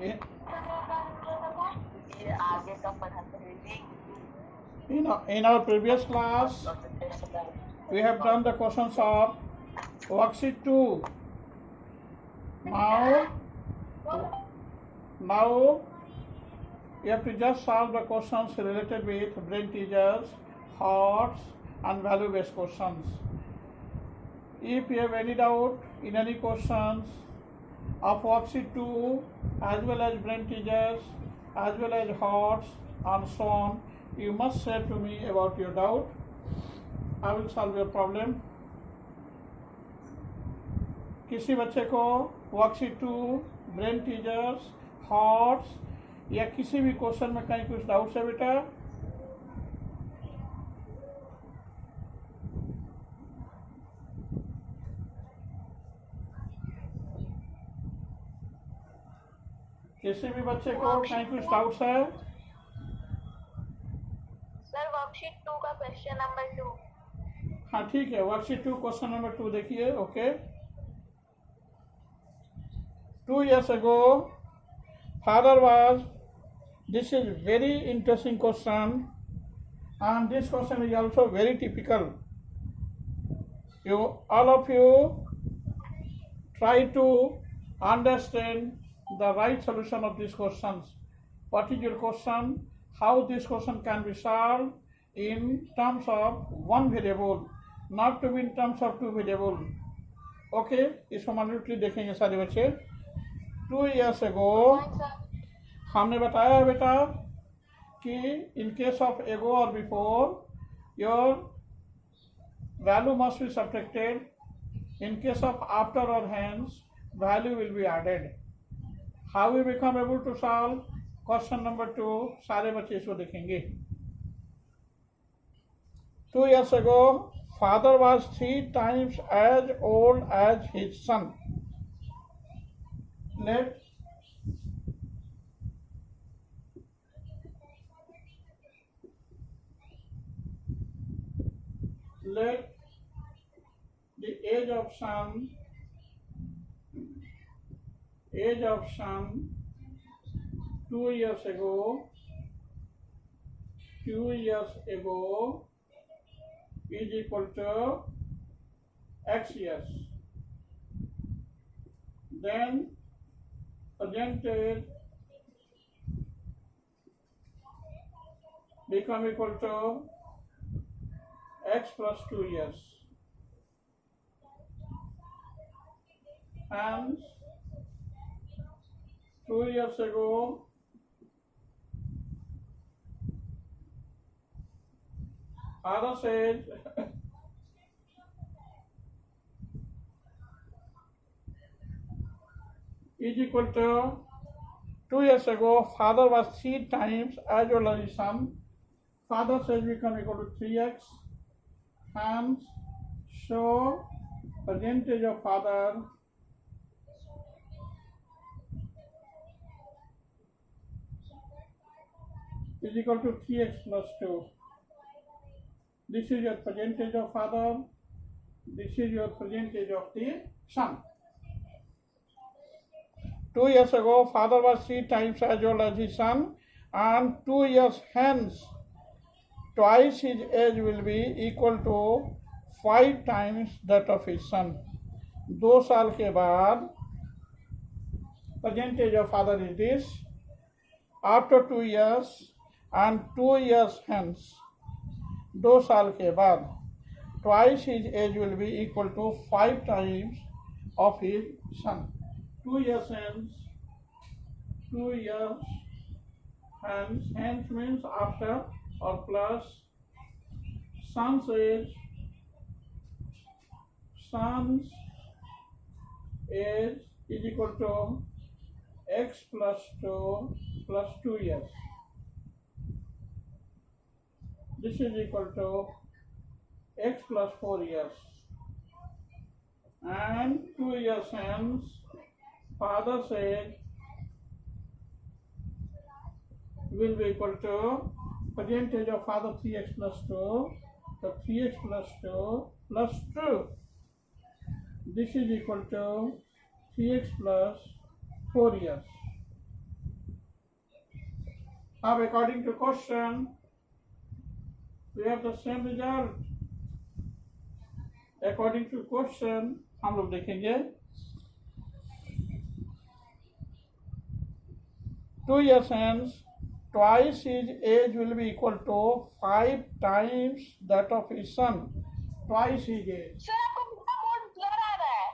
In, ये आगे का पढ़ाते हैं in our previous class, we have done the questions of worksheet 2. Now you have to just solve the questions related with brain teasers, hearts, and value-based questions. If you have any doubt in any questions of worksheet 2, as well as brain teasers, as well as hearts, and so on, you must say to me about your doubt. I will solve your problem. किसी बच्चे को worksheet 2, brain teasers, hots या किसी भी question में कहीं कुछ doubts है बेटा? किसी भी बच्चे को कहीं कुछ डाउट्स है? सर वर्कशीट 2 का क्वेश्चन नंबर 2. हाँ ठीक है, वर्कशीट 2 क्वेश्चन नंबर 2 देखिए. Okay. 2 years ago, father was. This is very interesting question, and this question is also very typical. All of you, try to understand the right solution of these questions. What is your question? How this question can be solved in terms of one variable, not to be in terms of two variable. Okay, इसको मान्युटली देखेंगे सारे बच्चे. 2 years ago, हमने बताया है बेटा कि in case of ago or before, your value must be subtracted. In case of after or hence, value will be added. How we become able to solve question number 2? सारे बच्चे इसको देखेंगे. 2 years ago, father was 3 times as old as his son. Let the age of son 2 years ago is equal to x years. Then present age become equal to x plus 2 years. Hence, 2 years ago, father's age is equal to 2 years ago, father was 3 times as old as his son. Father's age become equal to 3x. Hence, show percentage of father is equal to 3x plus 2. This is your percentage of father. This is your percentage of the son. 2 years ago, father was 3 times as old as his son, and 2 years hence, twice his age will be equal to 5 times that of his son. 2 साल के बाद percentage of father is this. After 2 years and 2 years hence, 2 साल के बाद, twice his age will be equal to 5 times of his son. 2 years hence, 2 years hence means after or plus son's age is equal to x plus 2 years. This is equal to x plus 4 years. And 2 years hence, father's age will be equal to percentage of father 3x plus 2. So 3x plus 2 plus 2. This is equal to 3x plus 4 years. अब according to question, we have the same result. According to question, हम लोग देखेंगे 2 years hence, twice his age will be equal to 5 times that of his son. Twice his age. Sir आपको कितना बहुत blur आ रहा है?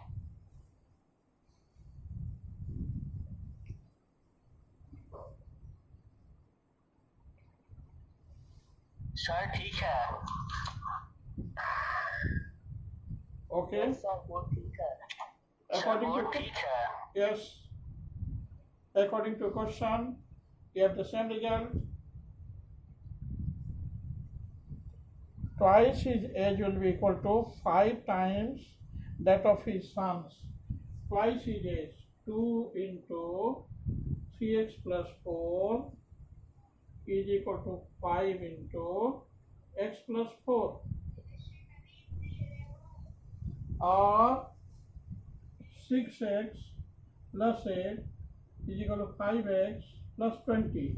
Sir ठीक है। Okay. सर वो ठीक है। According वो to ठीक है। yes. According to question, you have the same result. Twice his age will be equal to 5 times that of his sons. Twice his age. 2 into 3x plus 4 is equal to 5 into x plus 4. Or 6x plus 8 is equal to 5x plus 20.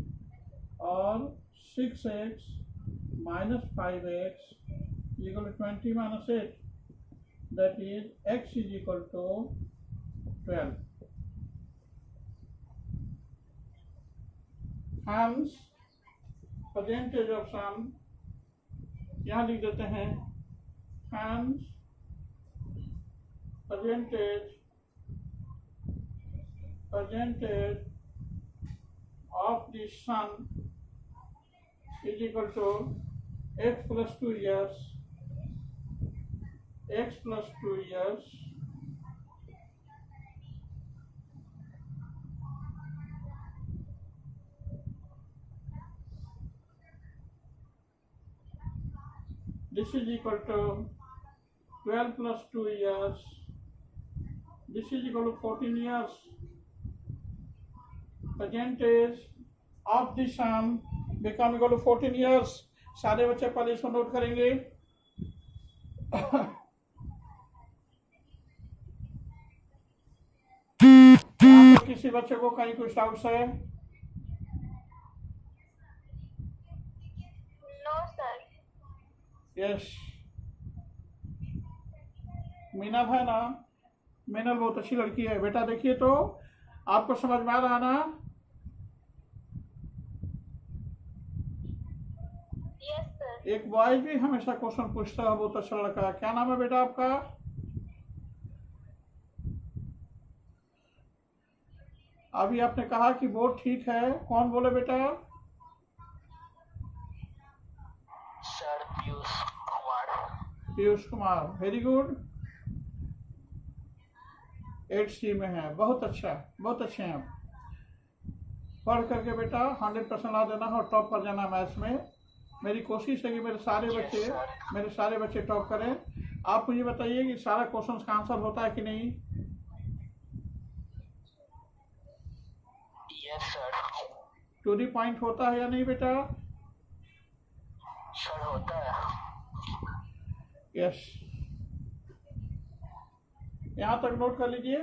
Or 6x minus 5x is equal to 20 minus 8. That is x is equal to 12. Hence, percentage of sum यहाँ लिख देते हैं. Hence, percentage of the sum is equal to x plus 2 years. X plus 2 years this is equal to 12 plus 2 years. This is equal to 14 years. Percentage of the sum become equal to 14 years. सारे बच्चे पहले इसको note करेंगे. यहाँ पर किसी बच्चे को कहीं कुछ डाउट्स है? No sir. यस. मीना है ना? मीनल बहुत अच्छी लड़की है बेटा. देखिए तो आपको समझ में आ रहा ना? Yes sir. एक बॉय भी हमेशा क्वेश्चन पूछता है. बहुत अच्छा लड़का है. क्या नाम है बेटा आपका? अभी आपने कहा कि बोर्ड ठीक है. कौन बोले बेटा? Sir Piyush Kumar. Piyush Kumar. Very good. 8C में है. बहुत अच्छा. बहुत अच्छे हैं आप. पढ़ करके बेटा 100% ला देना और टॉप कर जाना मैथ्स में. मेरी कोशिश है कि मेरे सारे बच्चे टॉप करें. आप मुझे बताइए कि सारा क्वेश्चन का आंसर होता है कि नहीं? Yes sir. To the point होता है या नहीं बेटा? सर होता है। यस. यहाँ तक नोट कर लीजिए.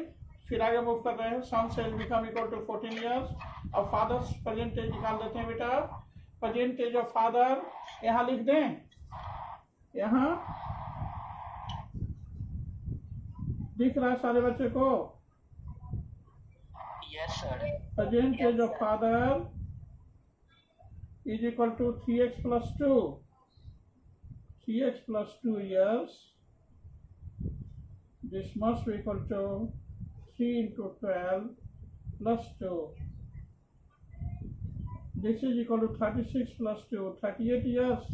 फिर आगे मूव कर रहे हैं. Son's age become equal to 14 years. अब फादर्स परसेंटेज निकाल देते हैं बेटा. परसेंटेज ऑफ फादर यहाँ लिख दें. यहाँ दिख रहा है सारे बच्चे को? Yes sir. Percentage of father is equal to 3x plus 2. 3x plus 2 years. This must be equal to 3 into 12 plus 2. This is equal to 36 plus 2, 38 years.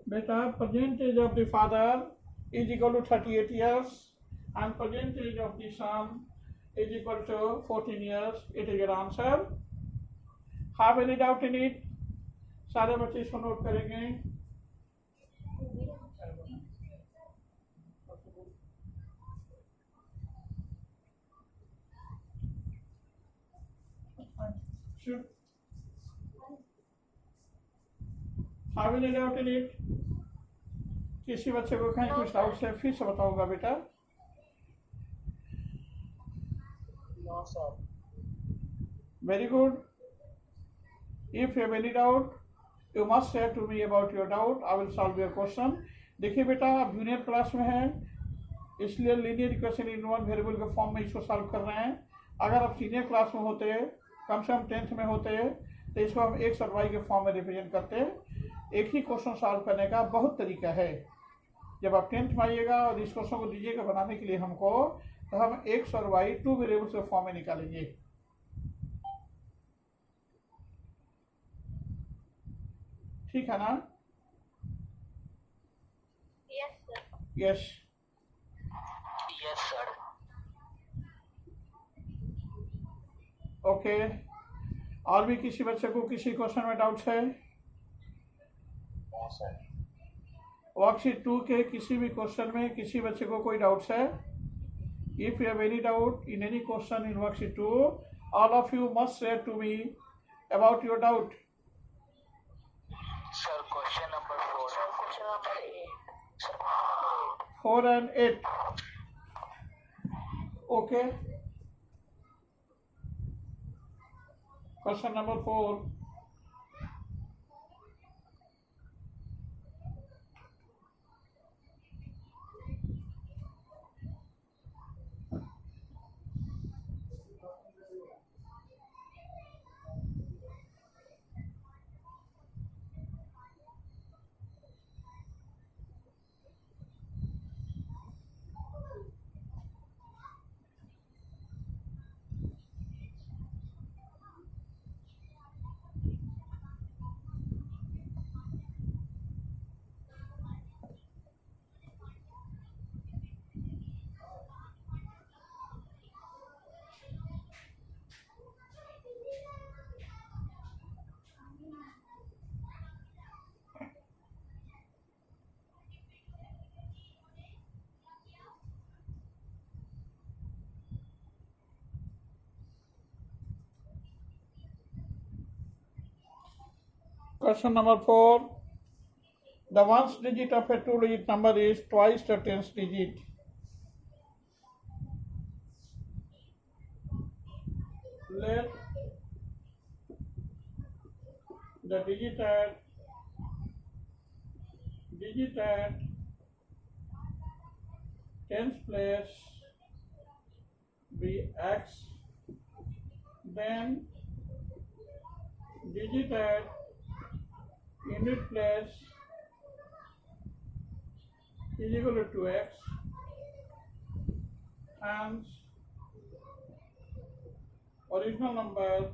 Beta, percentage of the father is equal to 38 years and percentage of the son is equal to 14 years. It is your answer. Have any doubt in it? सारे बच्चे इसको note करेंगे. Sure. Have any doubt in it? किसी बच्चे को कहीं कुछ doubt है फिर से बताऊंगा बेटा. No sir. Very good. If you have any doubt, you must share to me about your doubt. I will solve your question. देखिए बेटा, आप जूनियर क्लास में हैं, इसलिए linear equation in one variable के फॉर्म में इसको सॉल्व कर रहे हैं। अगर आप सीनियर क्लास में होते, कम से कम 10th में होते, तो इसको हम एक्स और वाई के फॉर्म में रिप्रेजेंट करते। एक ही क्वेश्चन सॉल्व करने का बहुत तरीका है। जब आप 10th में आइएगा और इस क्वेश्चन को दीजिएगा बनाने के लिए हमको, तो हम एक्स और वाई 2 वेरिएबल्स के फॉर्म में निकालेंगे। ठीक है ना? Yes, sir. Yes. Yes, sir. Okay, और भी किसी बच्चे को किसी क्वेश्चन में डाउट्स है? No, sir. वर्कशीट 2 के किसी भी क्वेश्चन में किसी बच्चे को कोई डाउट्स है? If you have any doubt in any question in worksheet 2, all of you must share to me about your doubt. Sir, question number 4. Sir, question number 8. Sir, 4 and 8. Okay. Question number 4. Question number 4. The ones digit of a 2-digit number is twice the 10th digit. Let the digit at 10th place be x, then digit at unit place is equal to 2x, hence original number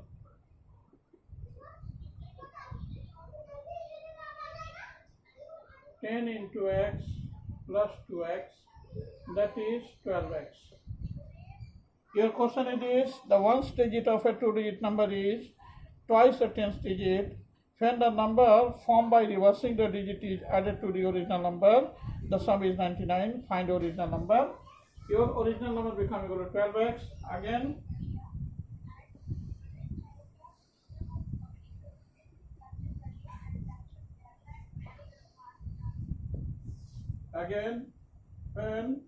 ten into x plus 2x, that is 12x. Your question it is, the ones digit of a 2-digit number is twice the 10th digit. When the number formed by reversing the digit is added to the original number, the sum is 99. Find original number. Your original number becomes equal to 12x. Again, when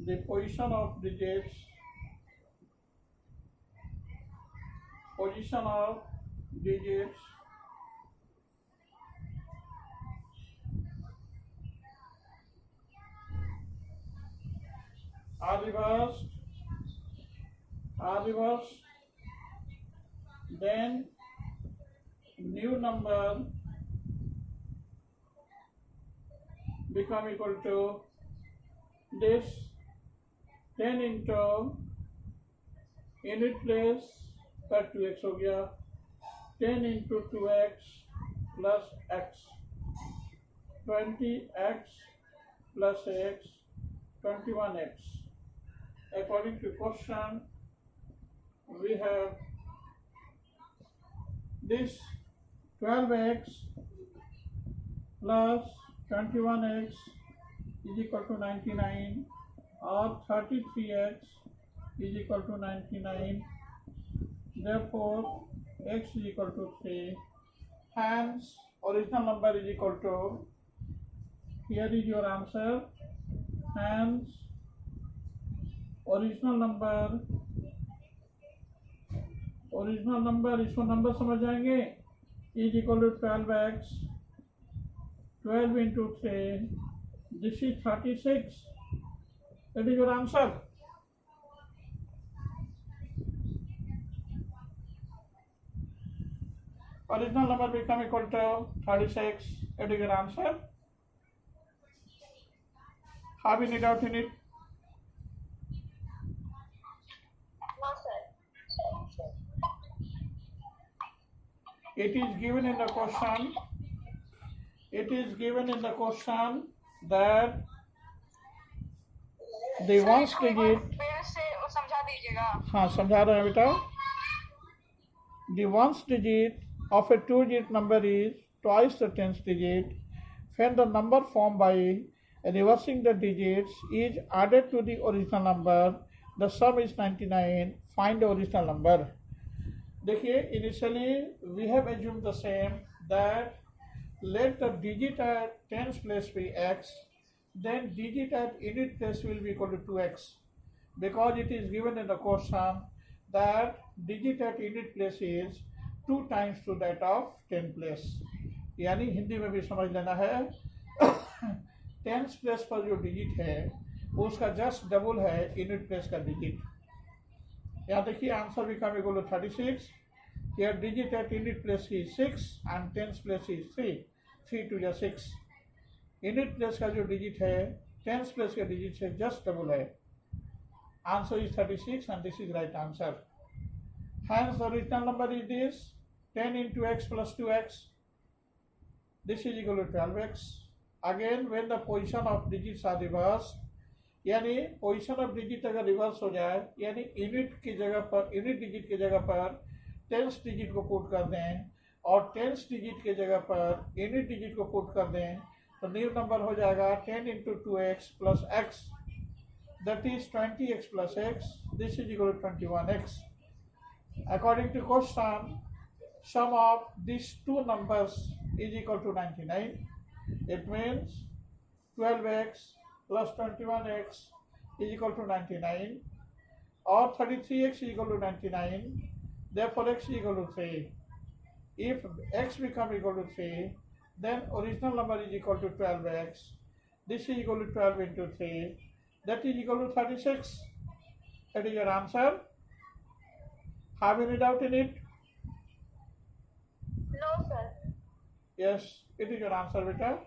the position of digits are reversed, then new number become equal to this 10 into unit place का 2x हो गया, 10 into 2x plus x, 20x plus x, 21x. According to question, we have this 12x plus 21x is equal to 99, or 33x is equal to 99. Therefore, x is equal to 3. Hence, original number is equal to, here is your answer. Hence, original number original number, इसको number समझ जाएंगे, is equal to 12x, 12 into 3, this is 36. That is your answer. Original number become equal to 36. That is your answer. Have any doubt in it? No, sir. It is given in the question. It is given in the question that the ones digit. फिर से वो समझा दीजिएगा. हाँ समझा रहे हैं बेटा. The ones digit of a two-digit number is twice the tens digit. When the number formed by reversing the digits is added to the original number, the sum is 99. Find the original number. देखिए, initially we have assumed the same, that let the digit at tens place be x, then digit at unit place will be equal to 2x, because it is given in the question that digit at unit place is 2 times to that of 10 place. यानी हिंदी में भी समझ लेना है, tens place पर जो digit है उसका जस्ट डबल है यूनिट प्लेस का डिजिट. यहाँ देखिए answer become equal to 36. Here digit at unit place is 6 and tens place is 3. 3 to the 6. Unit place का जो डिजिट है tens place के डिजिट से जस्ट डबल है. Answer is 36 and this is right answer. Hence the original number is this, 10 into x plus 2x. This is equal to 12x. Again when the position of digits are reversed, यानी position of digit अगर reverse हो जाए, यानी unit की जगह पर, unit digit की जगह पर टेंस डिजिट को पुट कर दें और टेंस डिजिट की जगह पर यूनिट डिजिट को पुट कर दें, तो न्यू नंबर हो जाएगा 10 into 2x plus x, that is 20x plus x. This is equal to 21x. According to question, sum of these two numbers is equal to 99. It means 12x plus 21x is equal to 99, or 33x is equal to 99. Therefore x is equal to 3. If x become equal to 3, then original number is equal to 12x. This is equal to 12 into 3. That is equal to 36. That is your answer. Have any doubt in it? No, sir. Yes, it is your answer, beta.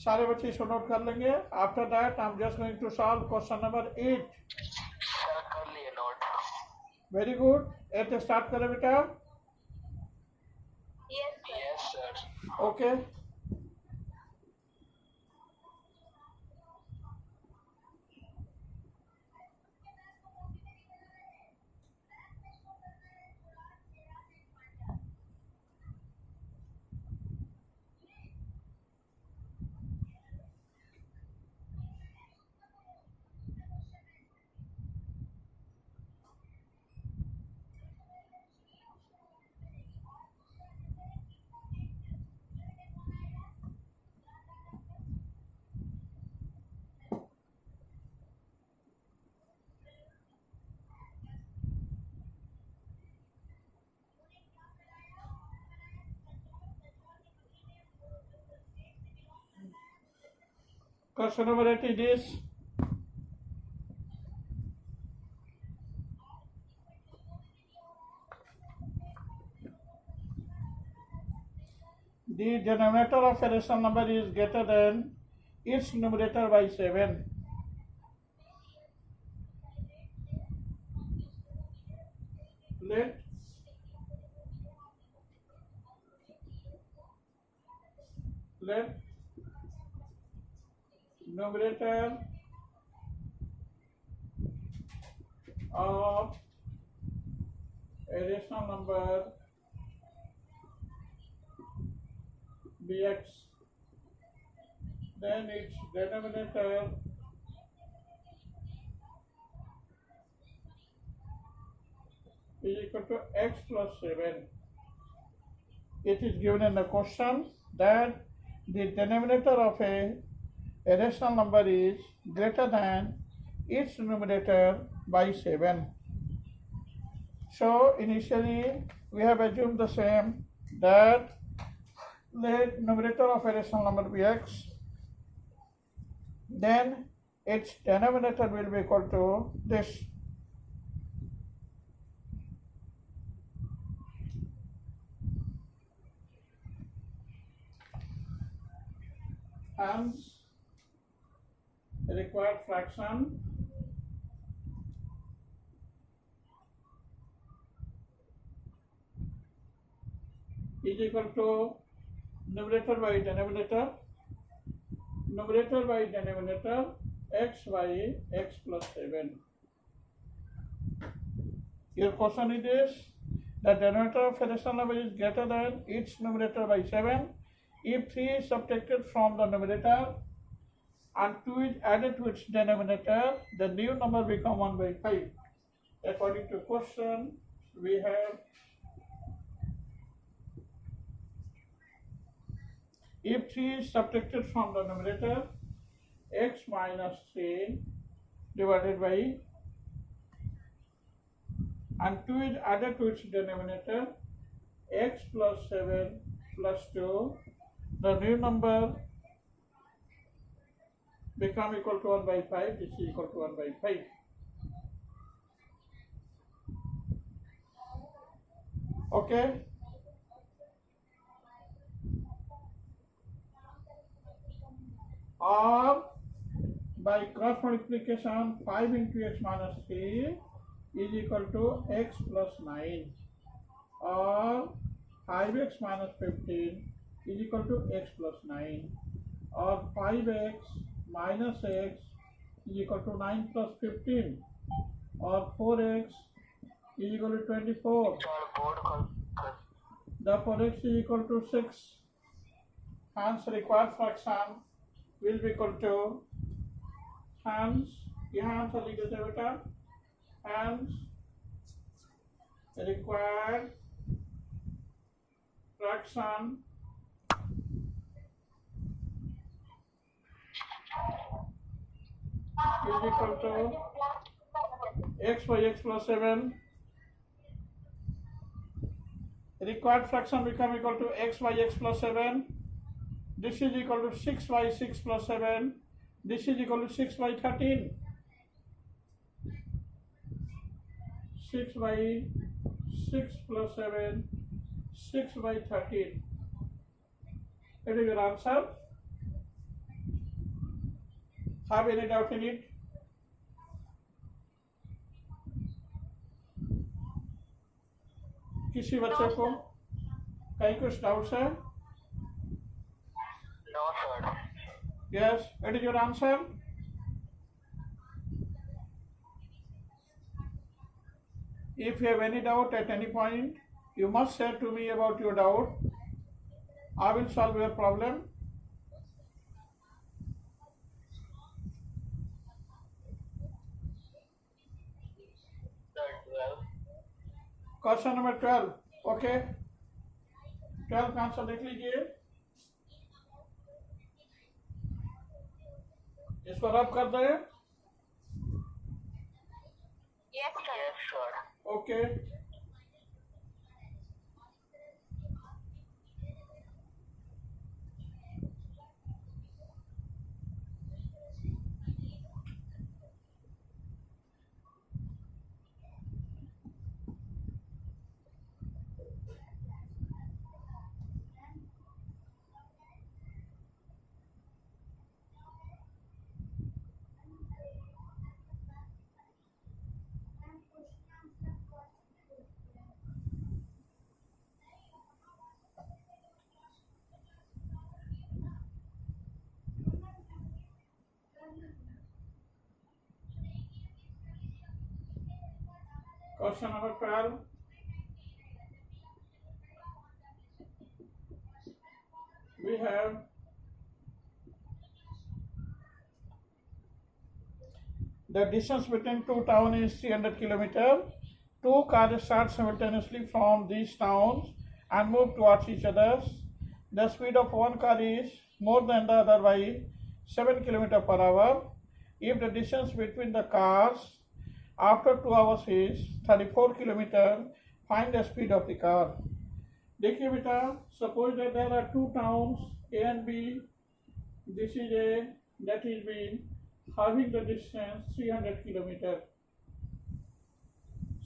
सारे बच्चे इसको note कर लेंगे. After that I am just going to solve question number 8. Sir कर लिए note. Very good. 8 start करें बेटा. Yes, sir. Yes sir. Okay. Question number 8 it is. The denominator of a rational number is greater than its numerator by 7. Let numerator of a rational number be x, then its denominator is equal to x plus 7. It is given in the question that the denominator of a rational number is greater than its numerator by 7. So initially we have assumed the same, that let numerator of a rational number be x, then its denominator will be equal to this. Hence, the required fraction is equal to numerator by denominator x by x plus 7. Your question is this: the denominator of a rational number is greater than its numerator by 7 if 3 is subtracted from the numerator and 2 is added to its denominator. The new number become 1 by 5. According to question, we have if 3 is subtracted from the numerator, x minus 3 divided by, and 2 is added to its denominator, x plus 7 plus 2, the new number become equal to 1 by 5. This is equal to 1 by 5. Okay. Or by cross multiplication, 5 into x minus 3 is equal to x plus 9, or 5x minus 15 is equal to x plus 9, or 5x minus x is equal to 9 plus 15, or 4x is equal to 24. Therefore, x is equal to 6. Hence, required fraction will be equal to, hence, यहाँ answer लिख देते हैं बेटा, hence required fraction is equal to x by x plus 7. Required fraction become equal to x by x plus 7. This is equal to 6 by 6 plus 7. This is equal to 6 by 13. 6 by 6 plus 7, 6 by 13. That is your answer. Have any doubt in it? किसी बच्चे को कहीं कुछ doubts है? No, sir. Yes, that is your answer. If you have any doubt at any point, you must say to me about your doubt. I will solve your problem. Sir, 12. Question number 12. Okay, 12 का answer देख लीजिए. इसको रब कर दें. Yes, sir. Yes, sir. Okay, question number 12. We have the distance between two towns is 300 kilometers. Two cars start simultaneously from these towns and move towards each other. The speed of one car is more than the other by 7 km per hour. if the distance between the cars after 2 hours is 34 kilometer, find the speed of the car. देखिए बेटा, suppose that there are two towns A and B. This is A, that is B, having the distance 300 kilometer.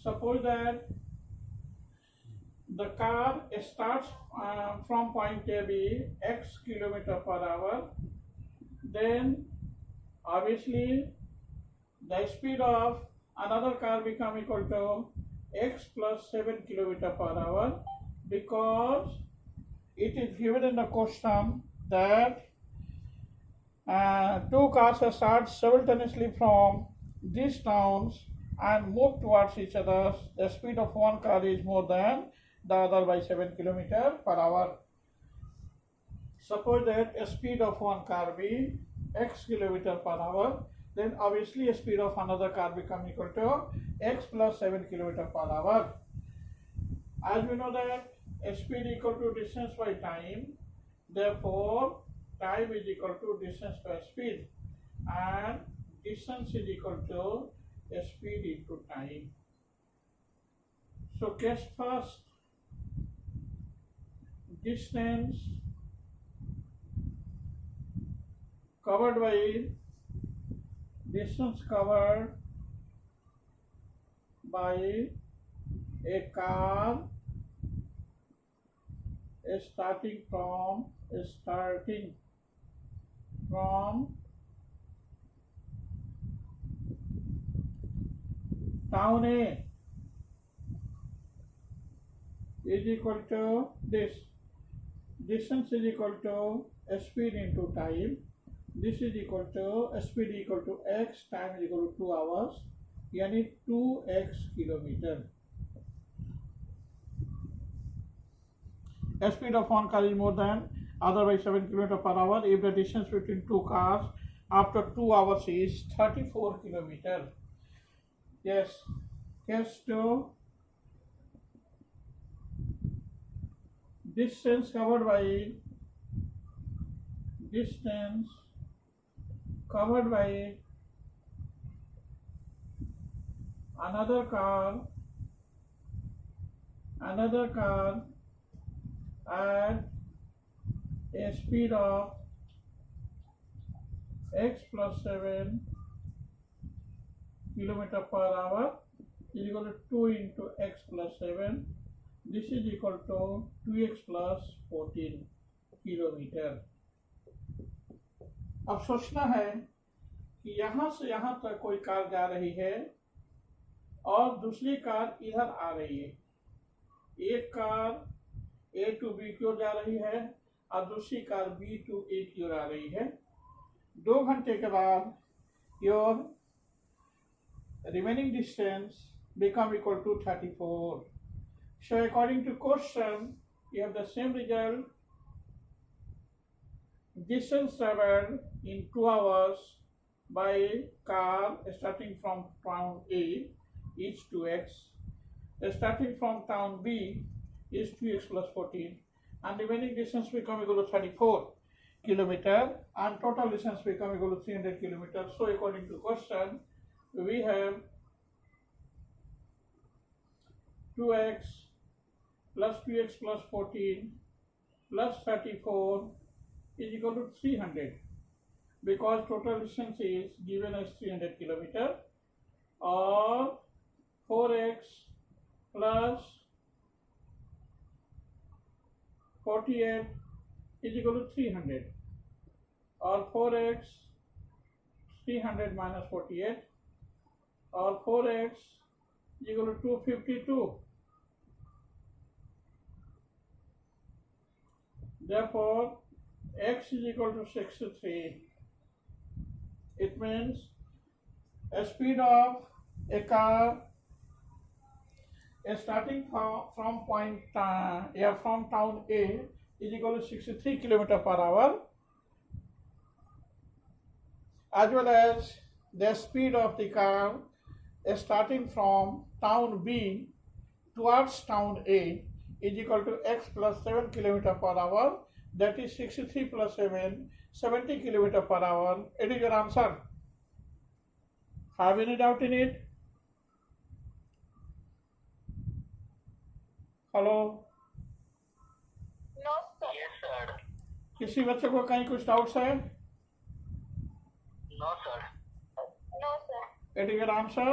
Suppose that the car starts from point A B x kilometer per hour, then obviously the speed of another car become equal to x plus 7 kilometer per hour, because it is given in the question that two cars start simultaneously from these towns and move towards each other. The speed of one car is more than the other by 7 kilometer per hour. Suppose that a speed of one car be x kilometer per hour, then obviously a speed of another car become equal to x plus 7 kilometer per hour. As we know that a speed equal to distance by time, therefore time is equal to distance by speed, and distance is equal to a speed into time. So case first, distance covered by a car starting from town A is equal to this. Distance is equal to a speed into time. This is equal to a speed equal to x, time is equal to 2 hours, yani 2x kilometer. A speed of one car is more than other by 7 kilometer per hour if the distance between two cars after 2 hours is 34 kilometer. Yes, case 2, distance covered by another car at a speed of x plus 7 kilometer per hour is equal to 2 into x plus 7. This is equal to 2x plus 14 kilometre. अब सोचना है कि यहाँ से यहाँ तक कोई car जा रही है और दूसरी कार इधर आ रही है. एक कार A to B की ओर जा रही है और दूसरी कार B to A की ओर आ रही है. 2 घंटे के बाद your remaining distance become equal to 34. So according to question, you have the same result. Distance traveled in 2 hours by car starting from town A is 2x. Starting from town B is 2x plus 14, and remaining distance become equal to 34 kilometer, and total distance become equal to 300 kilometers. So according to question, we have 2x plus 2x plus 14 plus 34 is equal to 300, because total distance is given as 300 kilometer, or 4x plus 48 is equal to 300, or 4x 300 minus 48, or 4x is equal to 252. Therefore, x is equal to 63. It means a speed of a car starting from town A is equal to 63 km per hour, as well as the speed of the car starting from town B towards town A is equal to x plus 7 km per hour, that is 63 plus 7, 70 km per hour. It is your answer. Have any doubt in it? Hello, No, sir. Yes, sir. किसी बच्चे को कहीं कुछ doubts है? No, sir. No, sir. It is your answer.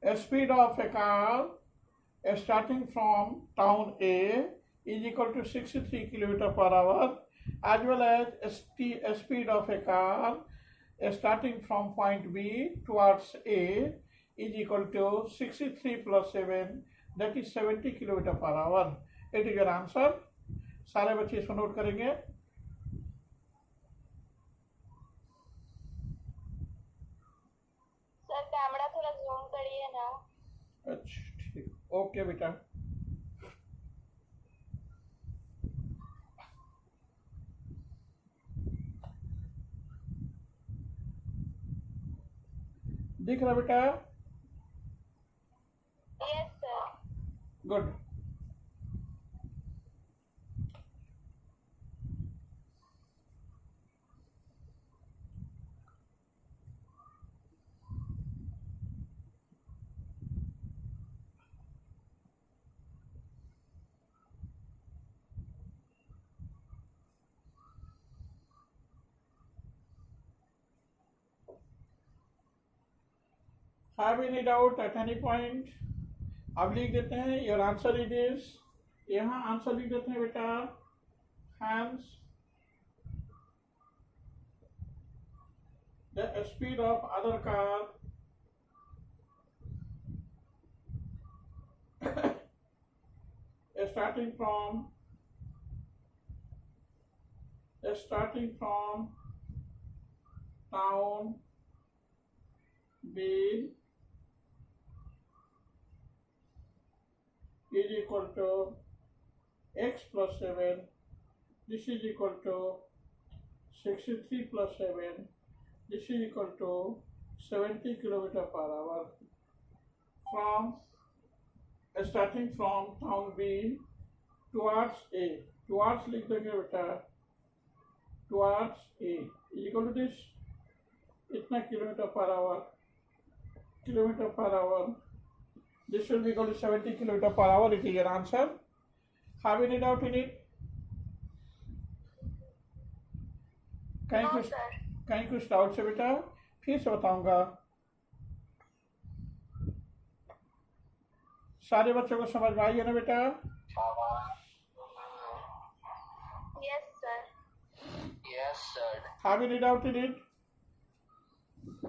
A speed of a car starting from town A is equal to 63 km per hour, as well as a speed of a car starting from point B towards A is equal to 63 plus 7, that is 70 km per hour. It is your answer. सारे बच्चे इसको note करेंगे. Sir camera थोड़ा zoom करिए ना. अच्छा ठीक, okay बेटा. दिख रहा बेटा? Yes, sir. Good. Have any doubt at any point? अब लिख देते हैं योर आंसर इट इज. यहाँ आंसर लिख देते हैं बेटा. Hence the speed of other car starting from town B is equal to x plus 7. This is equal to 63 plus 7. This is equal to 70 km per hour. From starting from town B towards A. Towards लिख देंगे बेटा. Towards A is equal to this. इतना kilometre per hour. This will be equal to 70 km per hour. It is your answer. Have any doubt in it? No, sir. कहीं कुछ doubt है बेटा? फिर से बताऊंगा. सारे बच्चों को समझ में आई है ना बेटा? Yes, sir. Yes, sir. Have any doubt in it?